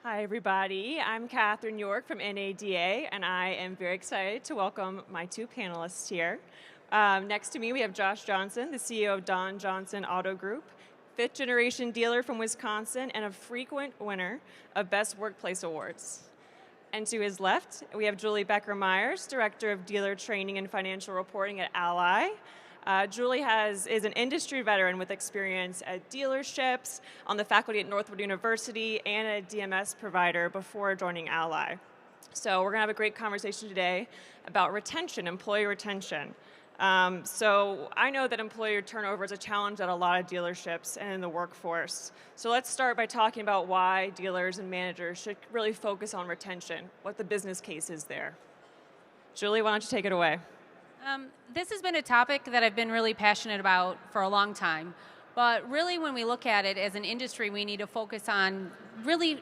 Hi, everybody. I'm Catherine York from NADA, and I am very excited to welcome my two panelists here. Next to me, we have Josh Johnson, the CEO of Don Johnson Auto Group, fifth generation dealer from Wisconsin, and a frequent winner of Best Workplace Awards. And to his left, we have Julie Becker-Myers, Director of Dealer Training and Financial Reporting at Ally. Julie is an industry veteran with experience at dealerships, on the faculty at Northwood University, and a DMS provider before joining Ally. So we're going to have a great conversation today about retention, employee retention. So I know that employee turnover is a challenge at a lot of dealerships and in the workforce. So let's start by talking about why dealers and managers should really focus on retention, what the business case is there. Julie, why don't you take it away? This has been a topic that I've been really passionate about for a long time. But really, when we look at it as an industry, we need to focus on really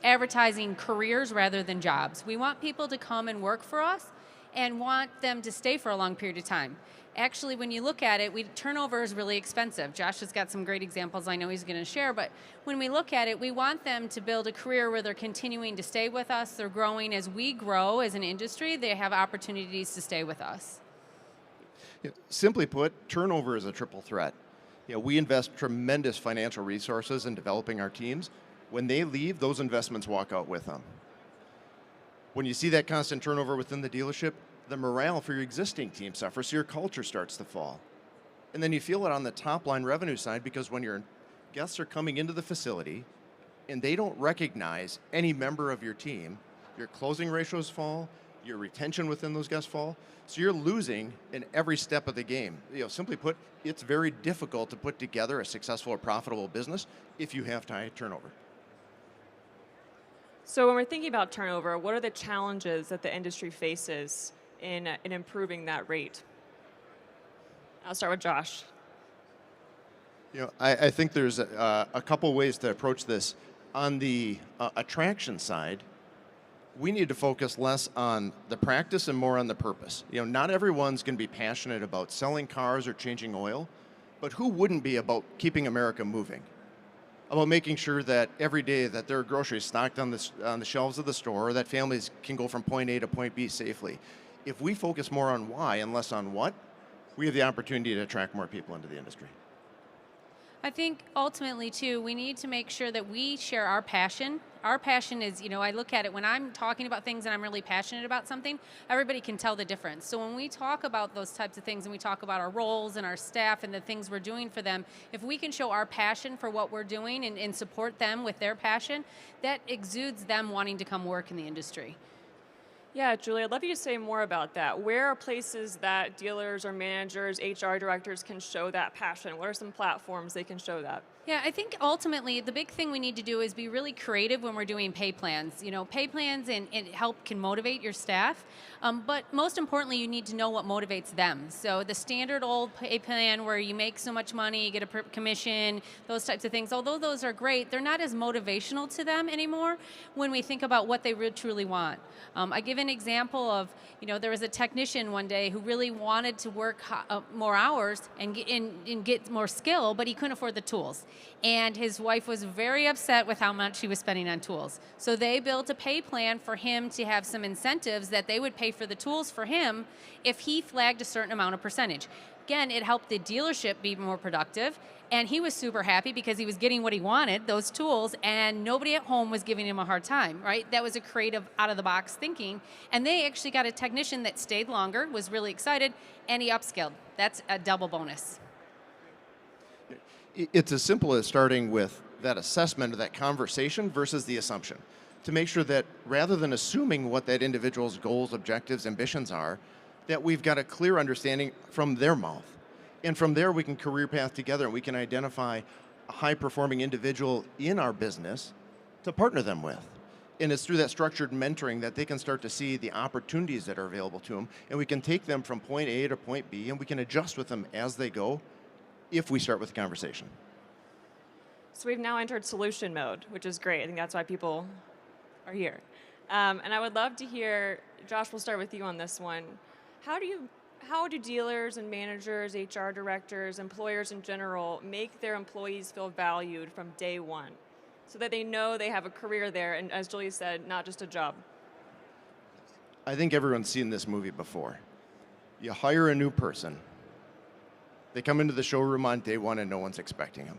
advertising careers rather than jobs. We want people to come and work for us and want them to stay for a long period of time. Actually, when you look at it, turnover is really expensive. Josh has got some great examples I know he's going to share, but when we look at it, we want them to build a career where they're continuing to stay with us, they're growing. As we grow as an industry, they have opportunities to stay with us. Simply put, turnover is a triple threat. We invest tremendous financial resources in developing our teams. When they leave, those investments walk out with them. When you see that constant turnover within the dealership, the morale for your existing team suffers, so your culture starts to fall. And then you feel it on the top line revenue side, because when your guests are coming into the facility and they don't recognize any member of your team, your closing ratios fall, your retention within those guests fall, so you're losing in every step of the game. Simply put, it's very difficult to put together a successful or profitable business if you have high turnover. So when we're thinking about turnover, what are the challenges that the industry faces in improving that rate? I'll start with Josh. I think there's a couple ways to approach this. On the attraction side, we need to focus less on the practice and more on the purpose. Not everyone's going to be passionate about selling cars or changing oil, but who wouldn't be about keeping America moving? About making sure that every day that there are groceries stocked on the shelves of the store, or that families can go from point A to point B safely. If we focus more on why and less on what, we have the opportunity to attract more people into the industry. I think ultimately, too, we need to make sure that we share our passion. Our passion is, I look at it when I'm talking about things and I'm really passionate about something, everybody can tell the difference. So when we talk about those types of things and we talk about our roles and our staff and the things we're doing for them, if we can show our passion for what we're doing and support them with their passion, that exudes them wanting to come work in the industry. Yeah, Julie, I'd love you to say more about that. Where are places that dealers or managers, HR directors can show that passion? What are some platforms they can show that? Yeah, I think ultimately the big thing we need to do is be really creative when we're doing pay plans. Pay plans and help can motivate your staff, but most importantly, you need to know what motivates them. So the standard old pay plan where you make so much money, you get a commission, those types of things, although those are great, they're not as motivational to them anymore when we think about what they really truly want. I give an example of, there was a technician one day who really wanted to work more hours and get more skill, but he couldn't afford the tools. And his wife was very upset with how much he was spending on tools. So they built a pay plan for him to have some incentives that they would pay for the tools for him if he flagged a certain amount of percentage. Again, it helped the dealership be more productive, and he was super happy because he was getting what he wanted, those tools, and nobody at home was giving him a hard time, right? That was a creative, out-of-the-box thinking, and they actually got a technician that stayed longer, was really excited, and he upskilled. That's a double bonus. It's as simple as starting with that assessment of that conversation versus the assumption, to make sure that rather than assuming what that individual's goals, objectives, ambitions are, that we've got a clear understanding from their mouth. And from there, we can career path together and we can identify a high-performing individual in our business to partner them with. And it's through that structured mentoring that they can start to see the opportunities that are available to them, and we can take them from point A to point B, and we can adjust with them as they go if we start with the conversation. So we've now entered solution mode, which is great. I think that's why people are here. And I would love to hear, Josh, we'll start with you on this one. How do dealers and managers, HR directors, employers in general make their employees feel valued from day one? so that they know they have a career there, and as Julia said, not just a job? I think everyone's seen this movie before. You hire a new person. They come into the showroom on day one and no one's expecting them.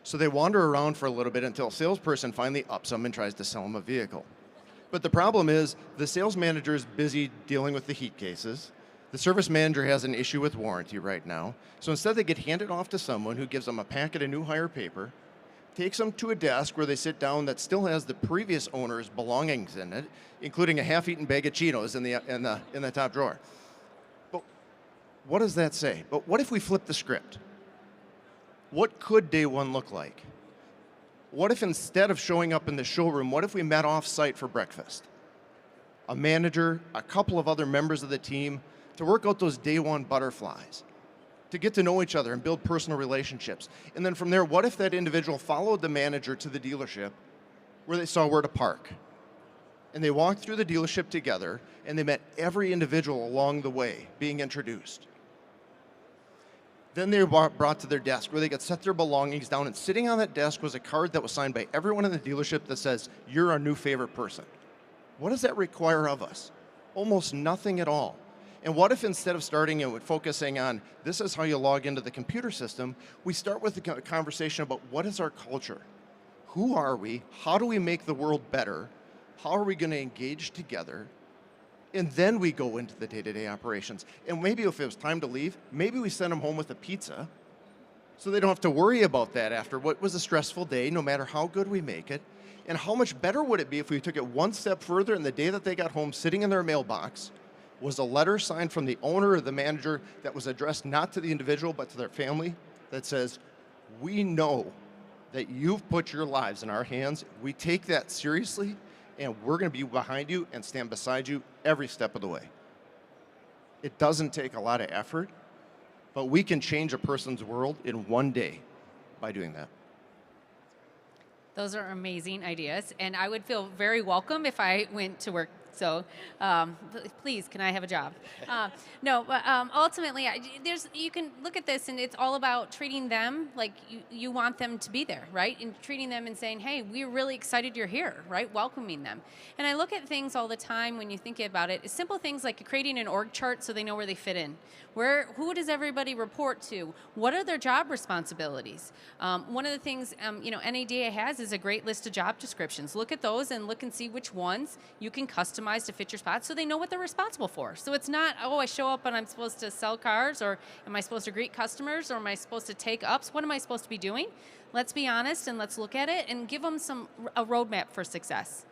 So they wander around for a little bit until a salesperson finally ups them and tries to sell them a vehicle. But the problem is the sales manager is busy dealing with the heat cases. The service manager has an issue with warranty right now. So instead they get handed off to someone who gives them a packet of new hire paper, takes them to a desk where they sit down that still has the previous owner's belongings in it, including a half-eaten bag of Cheetos in the top drawer. But what does that say? But what if we flip the script? What could day one look like? What if instead of showing up in the showroom, what if we met off-site for breakfast? A manager, a couple of other members of the team, to work out those day one butterflies, to get to know each other and build personal relationships. And then from there, what if that individual followed the manager to the dealership where they saw where to park? And they walked through the dealership together and they met every individual along the way being introduced. Then they were brought to their desk where they could set their belongings down, and sitting on that desk was a card that was signed by everyone in the dealership that says, "You're our new favorite person." What does that require of us? Almost nothing at all. And what if instead of starting and focusing on this is how you log into the computer system, we start with a conversation about what is our culture? Who are we? How do we make the world better? How are we going to engage together? And then we go into the day-to-day operations. And maybe if it was time to leave, maybe we send them home with a pizza so they don't have to worry about that after what was a stressful day, no matter how good we make it. And how much better would it be if we took it one step further and the day that they got home, sitting in their mailbox, was a letter signed from the owner or the manager that was addressed not to the individual but to their family that says, "We know that you've put your lives in our hands. We take that seriously, and we're going to be behind you and stand beside you every step of the way." It doesn't take a lot of effort, but we can change a person's world in one day by doing that. Those are amazing ideas, and I would feel very welcome if I went to work. So, please, can I have a job? No, but ultimately, you can look at this, and it's all about treating them like you want them to be there, right? And treating them and saying, "Hey, we're really excited you're here," right? Welcoming them. And I look at things all the time when you think about it. It's simple things like creating an org chart so they know where they fit in. Who does everybody report to? What are their job responsibilities? One of the things NADA has is a great list of job descriptions. Look at those and look and see which ones you can customize to fit your spot so they know what they're responsible for. So it's not, oh, I show up and I'm supposed to sell cars, or am I supposed to greet customers, or am I supposed to take ups? What am I supposed to be doing? Let's be honest and let's look at it and give them a roadmap for success.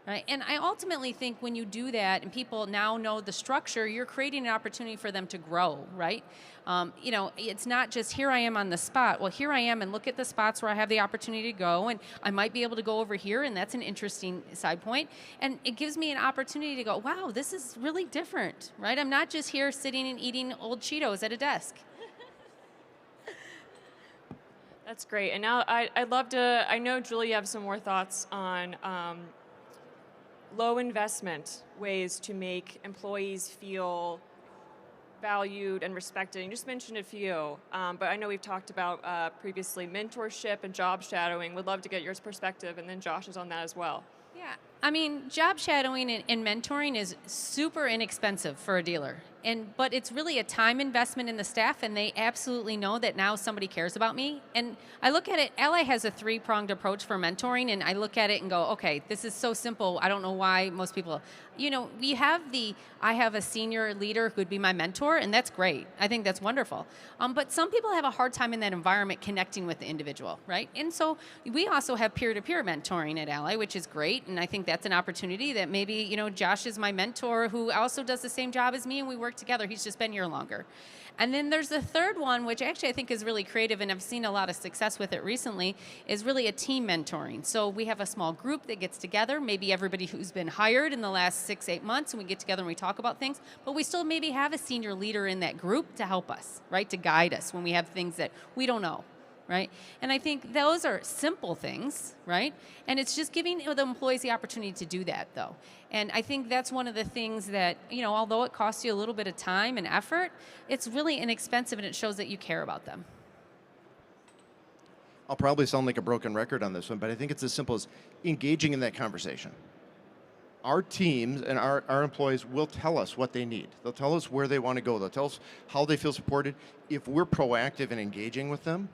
Right? And I ultimately think when you do that and people now know the structure, you're creating an opportunity for them to grow, right? It's not just here I am on the spot. Well, here I am, and look at the spots where I have the opportunity to go, and I might be able to go over here, and that's an interesting side point. And it gives me an opportunity to go, wow, this is really different, right? I'm not just here sitting and eating old Cheetos at a desk. That's great. And now I'd love to, I know, Julie, you have some more thoughts on low investment ways to make employees feel valued and respected. You just mentioned a few, but I know we've talked about previously mentorship and job shadowing. Would love to get your perspective, and then Josh is on that as well. Yeah, I mean, job shadowing and mentoring is super inexpensive for a dealer. But it's really a time investment in the staff, and they absolutely know that now somebody cares about me. And I look at it, Ally has a three-pronged approach for mentoring, and I look at it and go, okay, this is so simple. I don't know why most people, I have a senior leader who would be my mentor, and that's great. I think that's wonderful. But some people have a hard time in that environment connecting with the individual, right? And so we also have peer-to-peer mentoring at Ally, which is great, and I think that's an opportunity that maybe, Josh is my mentor who also does the same job as me, and we work together. He's just been here longer. And then there's the third one, which actually I think is really creative, and I've seen a lot of success with it recently, is really a team mentoring. So we have a small group that gets together, maybe everybody who's been hired in the last 6-8 months, and we get together and we talk about things, but we still maybe have a senior leader in that group to help us, right, to guide us when we have things that we don't know. Right? And I think those are simple things, right? And it's just giving the employees the opportunity to do that, though. And I think that's one of the things that, although it costs you a little bit of time and effort, it's really inexpensive, and it shows that you care about them. I'll probably sound like a broken record on this one, but I think it's as simple as engaging in that conversation. Our teams and our employees will tell us what they need. They'll tell us where they want to go. They'll tell us how they feel supported. If we're proactive in engaging with them,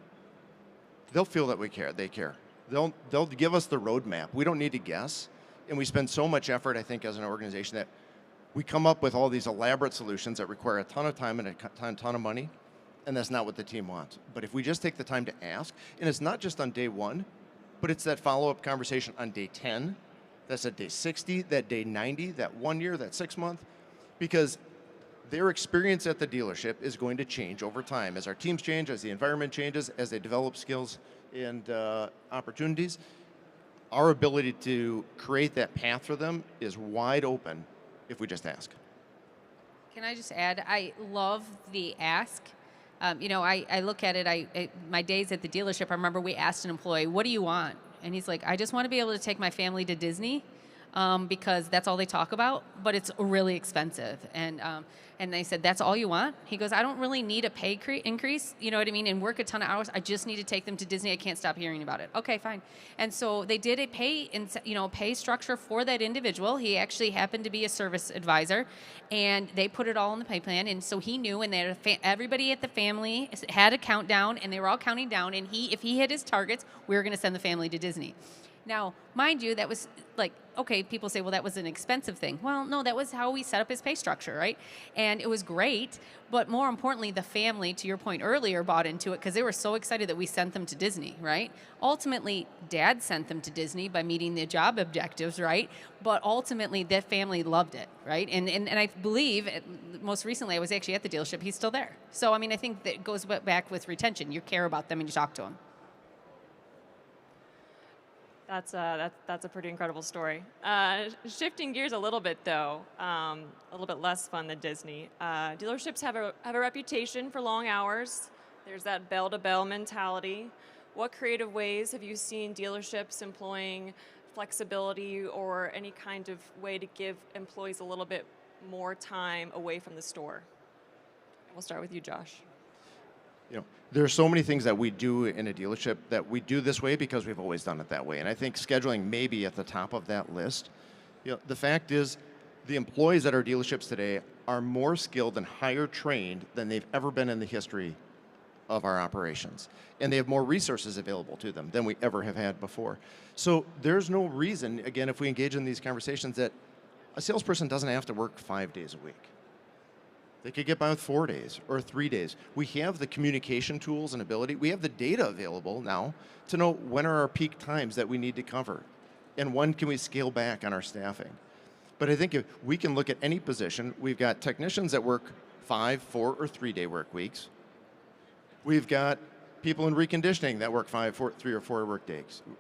they'll feel that we care. They care. They'll give us the roadmap. We don't need to guess. And we spend so much effort, I think, as an organization that we come up with all these elaborate solutions that require a ton of time and a ton of money, and that's not what the team wants. But if we just take the time to ask, and it's not just on day one, but it's that follow-up conversation on day 10, that's at day 60, that day 90, that 1 year, that 6 month, because their experience at the dealership is going to change over time as our teams change, as the environment changes, as they develop skills and opportunities. Our ability to create that path for them is wide open if we just ask. Can I just add, I love the ask. I look at it, my days at the dealership, I remember we asked an employee, what do you want? And he's like, I just want to be able to take my family to Disney because that's all they talk about, but it's really expensive. And they said, that's all you want? He goes, I don't really need a pay increase, you know what I mean, and work a ton of hours. I just need to take them to Disney. I can't stop hearing about it. Okay, fine. And so they did a pay structure for that individual. He actually happened to be a service advisor, and they put it all in the pay plan. And so he knew, and everybody at the family had a countdown, and they were all counting down. And if he hit his targets, we were going to send the family to Disney. Now, mind you, that was like, okay, people say, well, that was an expensive thing. Well, no, that was how we set up his pay structure, right? And it was great, but more importantly, the family, to your point earlier, bought into it because they were so excited that we sent them to Disney, right? Ultimately, Dad sent them to Disney by meeting the job objectives, right? But ultimately, that family loved it, right? And I believe, most recently, I was actually at the dealership, he's still there. So, I mean, I think that it goes back with retention. You care about them and you talk to them. That's a pretty incredible story. Shifting gears a little bit, though, a little bit less fun than Disney. Dealerships have a reputation for long hours. There's that bell-to-bell mentality. What creative ways have you seen dealerships employing flexibility or any kind of way to give employees a little bit more time away from the store? We'll start with you, Josh. There are so many things that we do in a dealership that we do this way because we've always done it that way. And I think scheduling may be at the top of that list. The fact is, the employees at our dealerships today are more skilled and higher trained than they've ever been in the history of our operations. And they have more resources available to them than we ever have had before. So there's no reason, again, if we engage in these conversations, that a salesperson doesn't have to work 5 days a week. They could get by with 4 days or 3 days. We have the communication tools and ability. We have the data available now to know when are our peak times that we need to cover and when can we scale back on our staffing. But I think if we can look at any position, we've got technicians that work 5, 4, or 3 day work weeks. We've got people in reconditioning that work 5, 4, 3 or 4 work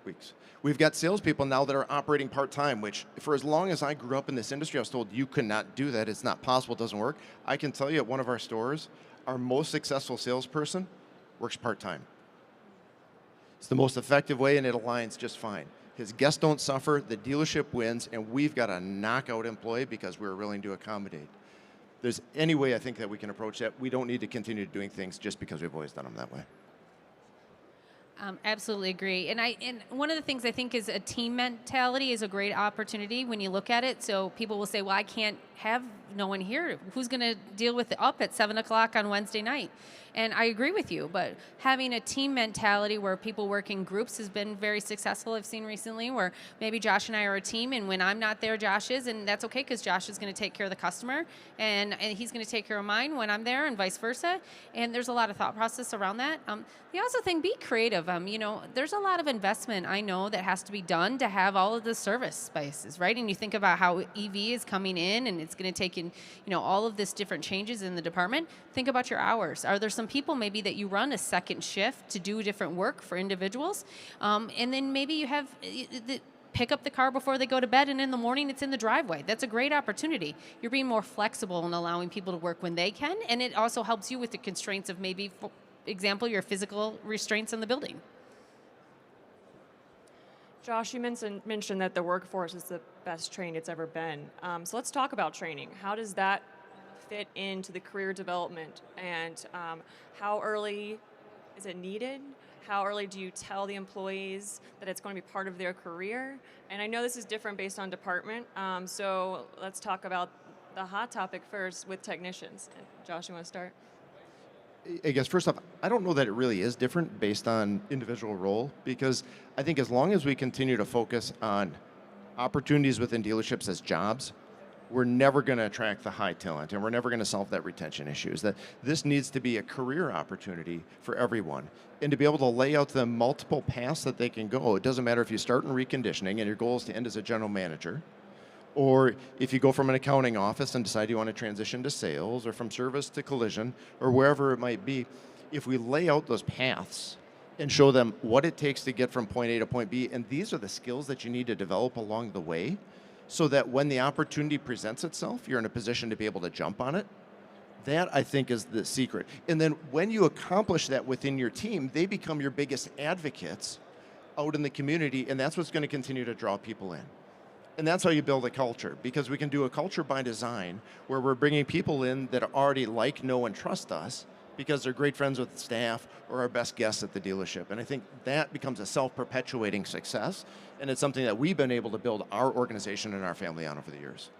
weeks. We've got salespeople now that are operating part-time, which for as long as I grew up in this industry, I was told you could not do that. It's not possible, it doesn't work. I can tell you at one of our stores, our most successful salesperson works part-time. It's the most effective way and it aligns just fine. His guests don't suffer, the dealership wins, and we've got a knockout employee because we're willing to accommodate. There's any way I think that we can approach that. We don't need to continue doing things just because we've always done them that way. Absolutely agree. And one of the things I think is a team mentality is a great opportunity when you look at it. So people will say, well, I can't have no one here. Who's going to deal with it up at 7 o'clock on Wednesday night? And I agree with you, but having a team mentality where people work in groups has been very successful. I've seen recently where maybe Josh and I are a team, and when I'm not there, Josh is, and that's okay because Josh is going to take care of the customer, and he's going to take care of mine when I'm there, and vice versa. And there's a lot of thought process around that. The also thing, be creative. There's a lot of investment I know that has to be done to have all of the service spaces, right? And you think about how EV is coming in, and it's going to take in, all of this different changes in the department. Think about your hours. Are there some people maybe that you run a second shift to do different work for individuals, and then maybe you have pick up the car before they go to bed, and in the morning it's in the driveway. That's a great opportunity. You're being more flexible and allowing people to work when they can, and it also helps you with the constraints of maybe, for example, your physical restraints in the building. Josh, you mentioned that the workforce is the best trained it's ever been. So let's talk about training. How does that fit into the career development, and how early is it needed? How early do you tell the employees that it's going to be part of their career? And I know this is different based on department, so let's talk about the hot topic first with technicians. Josh, you want to start? I guess first off, I don't know that it really is different based on individual role, because I think as long as we continue to focus on opportunities within dealerships as jobs, we're never going to attract the high talent, and we're never going to solve that retention issues. That this needs to be a career opportunity for everyone, and to be able to lay out the multiple paths that they can go. It doesn't matter if you start in reconditioning and your goal is to end as a general manager, or if you go from an accounting office and decide you want to transition to sales, or from service to collision, or wherever it might be. If we lay out those paths and show them what it takes to get from point A to point B, and these are the skills that you need to develop along the way, so that when the opportunity presents itself, you're in a position to be able to jump on it. That, I think, is the secret. And then when you accomplish that within your team, they become your biggest advocates out in the community, and that's what's going to continue to draw people in. And that's how you build a culture, because we can do a culture by design where we're bringing people in that already like, know, and trust us because they're great friends with the staff or our best guests at the dealership. And I think that becomes a self-perpetuating success, and it's something that we've been able to build our organization and our family on over the years.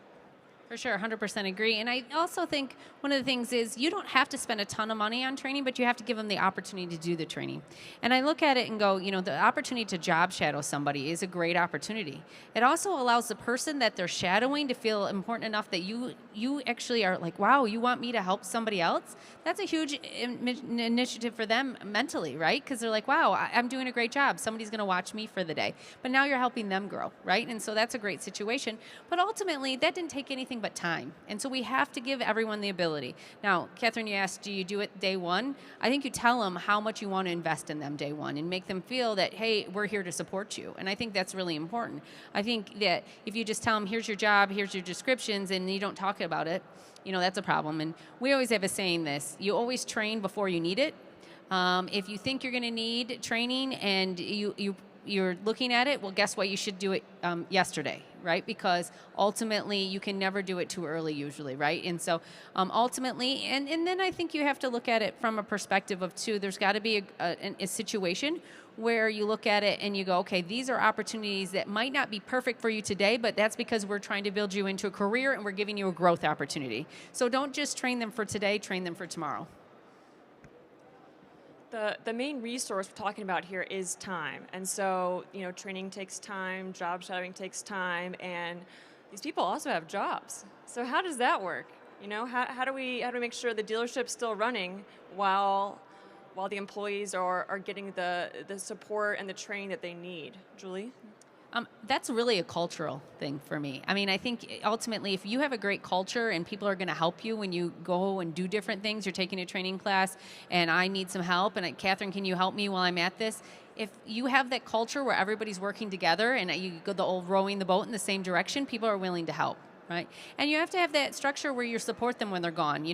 For sure, 100% agree. And I also think one of the things is you don't have to spend a ton of money on training, but you have to give them the opportunity to do the training. And I look at it and go, the opportunity to job shadow somebody is a great opportunity. It also allows the person that they're shadowing to feel important enough that you actually are like, wow, you want me to help somebody else? That's a huge initiative for them mentally, right? Because they're like, wow, I'm doing a great job. Somebody's going to watch me for the day. But now you're helping them grow, right? And so that's a great situation. But ultimately, that didn't take anything but time. And so we have to give everyone the ability. Now, Catherine, you asked, do you do it day one? I think you tell them how much you want to invest in them day one and make them feel that, hey, we're here to support you. And I think that's really important. I think that if you just tell them, here's your job, here's your descriptions, and you don't talk about it, that's a problem. And we always have a saying this, you always train before you need it. If you think you're going to need training and you're looking at it, well, guess what? You should do it yesterday, right? Because ultimately, you can never do it too early usually, right? And so ultimately, and then I think you have to look at it from a perspective of two. There's got to be a situation where you look at it and you go, okay, these are opportunities that might not be perfect for you today, but that's because we're trying to build you into a career and we're giving you a growth opportunity. So don't just train them for today, train them for tomorrow. The main resource we're talking about here is time. And so, training takes time, job shadowing takes time, and these people also have jobs. So how does that work? How do we make sure the dealership's still running while the employees are getting the support and the training that they need? Julie? That's really a cultural thing for me. I mean, I think ultimately, if you have a great culture and people are going to help you when you go and do different things, you're taking a training class and I need some help, and Catherine, can you help me while I'm at this? If you have that culture where everybody's working together and you go the old rowing the boat in the same direction, people are willing to help, right? And you have to have that structure where you support them when they're gone.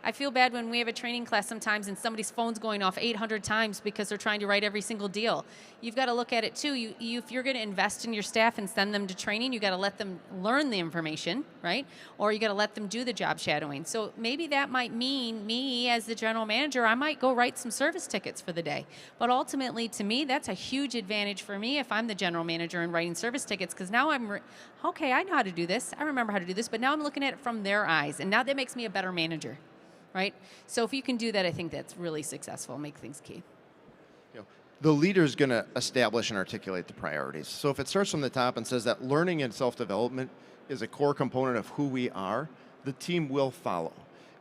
I feel bad when we have a training class sometimes and somebody's phone's going off 800 times because they're trying to write every single deal. You've got to look at it too. If you're going to invest in your staff and send them to training, you've got to let them learn the information, right? Or you got to let them do the job shadowing. So maybe that might mean me as the general manager, I might go write some service tickets for the day. But ultimately, to me, that's a huge advantage for me if I'm the general manager and writing service tickets, because now okay, I know how to do this. I remember how to do this, but now I'm looking at it from their eyes, and now that makes me a better manager. Right? So if you can do that, I think that's really successful, make things key. The leader is going to establish and articulate the priorities. So if it starts from the top and says that learning and self-development is a core component of who we are, the team will follow.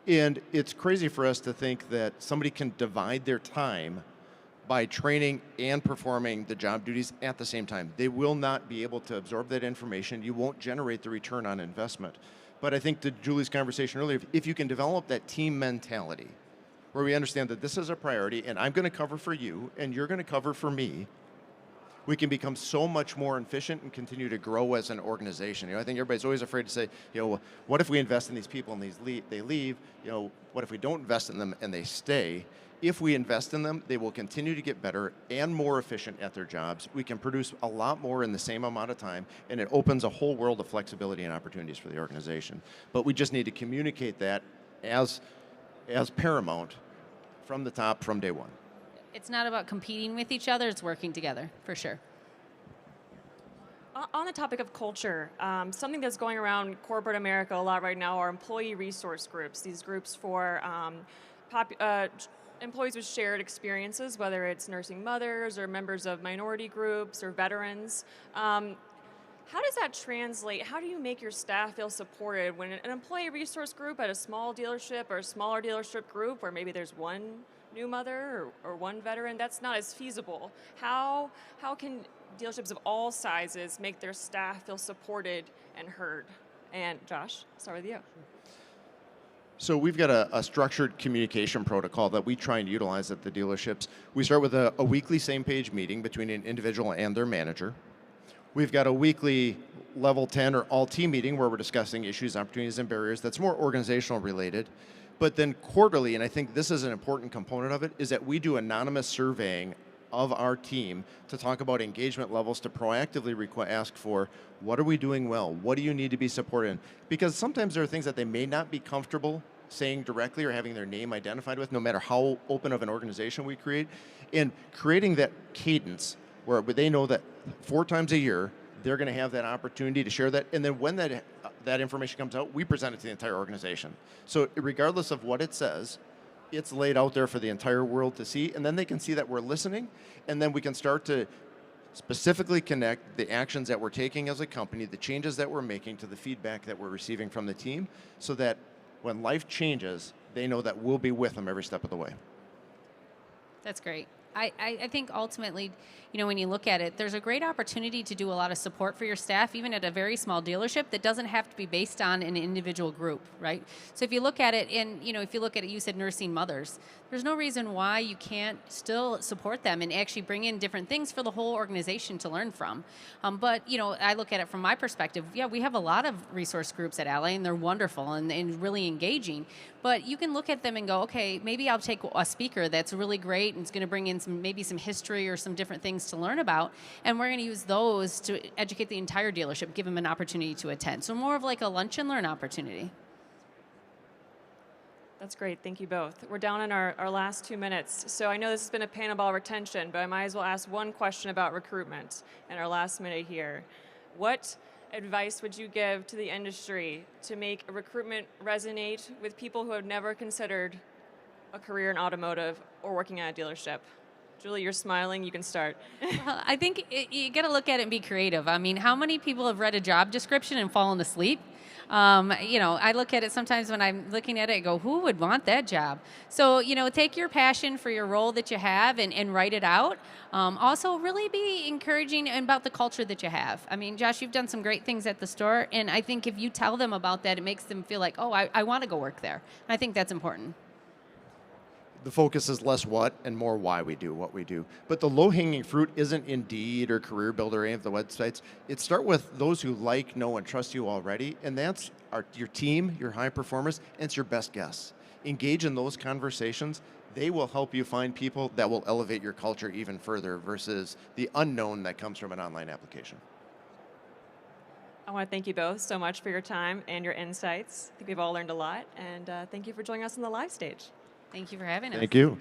And it's crazy for us to think that somebody can divide their time by training and performing the job duties at the same time. They will not be able to absorb that information. You won't generate the return on investment. But I think to Julie's conversation earlier, if you can develop that team mentality where we understand that this is a priority and I'm going to cover for you and you're going to cover for me, we can become so much more efficient and continue to grow as an organization. I think everybody's always afraid to say, what if we invest in these people and they leave? What if we don't invest in them and they stay? If we invest in them, they will continue to get better and more efficient at their jobs. We can produce a lot more in the same amount of time, and it opens a whole world of flexibility and opportunities for the organization. But we just need to communicate that as paramount from the top, from day one. It's not about competing with each other, it's working together, for sure. On the topic of culture, something that's going around corporate America a lot right now are employee resource groups. These groups for employees with shared experiences, whether it's nursing mothers or members of minority groups or veterans. How does that translate? How do you make your staff feel supported when an employee resource group at a small dealership or a smaller dealership group where maybe there's one new mother or one veteran, that's not as feasible? How can dealerships of all sizes make their staff feel supported and heard? And Josh, start with you. So we've got a structured communication protocol that we try and utilize at the dealerships. We start with a weekly same-page meeting between an individual and their manager. We've got a weekly level 10 or all-team meeting where we're discussing issues, opportunities, and barriers that's more organizational related. But then quarterly, and I think this is an important component of it, is that we do anonymous surveying of our team to talk about engagement levels, to proactively ask for what are we doing well, what do you need to be supported in? Because sometimes there are things that they may not be comfortable saying directly or having their name identified with, no matter how open of an organization we create. And creating that cadence where they know that 4 times a year, they're going to have that opportunity to share that. And then when that information comes out, we present it to the entire organization. So regardless of what it says, it's laid out there for the entire world to see. And then they can see that we're listening. And then we can start to specifically connect the actions that we're taking as a company, the changes that we're making to the feedback that we're receiving from the team, so that when life changes, they know that we'll be with them every step of the way. That's great. I think ultimately, when you look at it, there's a great opportunity to do a lot of support for your staff, even at a very small dealership, that doesn't have to be based on an individual group, right? So if you look at it, and if you look at it, you said nursing mothers. There's no reason why you can't still support them and actually bring in different things for the whole organization to learn from. But I look at it from my perspective. Yeah, we have a lot of resource groups at Ally, and they're wonderful and really engaging. But you can look at them and go, okay, maybe I'll take a speaker that's really great and it's going to bring in maybe some history or some different things to learn about, and we're going to use those to educate the entire dealership, give them an opportunity to attend. So more of like a lunch and learn opportunity. That's great. Thank you both. We're down in our last 2 minutes. So I know this has been a panel about retention, but I might as well ask one question about recruitment in our last minute here. What advice would you give to the industry to make recruitment resonate with people who have never considered a career in automotive or working at a dealership? Julie, you're smiling. You can start. Well, I think you got to look at it and be creative. I mean, how many people have read a job description and fallen asleep? I look at it sometimes when I'm looking at it, I go, who would want that job? So, take your passion for your role that you have and write it out. Also, really be encouraging about the culture that you have. I mean, Josh, you've done some great things at the store, and I think if you tell them about that, it makes them feel like, oh, I want to go work there. And I think that's important. The focus is less what and more why we do what we do. But the low-hanging fruit isn't Indeed or Career Builder or any of the websites. It start with those who like, know, and trust you already, and that's your team, your high performers, and it's your best guests. Engage in those conversations. They will help you find people that will elevate your culture even further versus the unknown that comes from an online application. I want to thank you both so much for your time and your insights. I think we've all learned a lot, and thank you for joining us on the live stage. Thank you for having us. Thank you.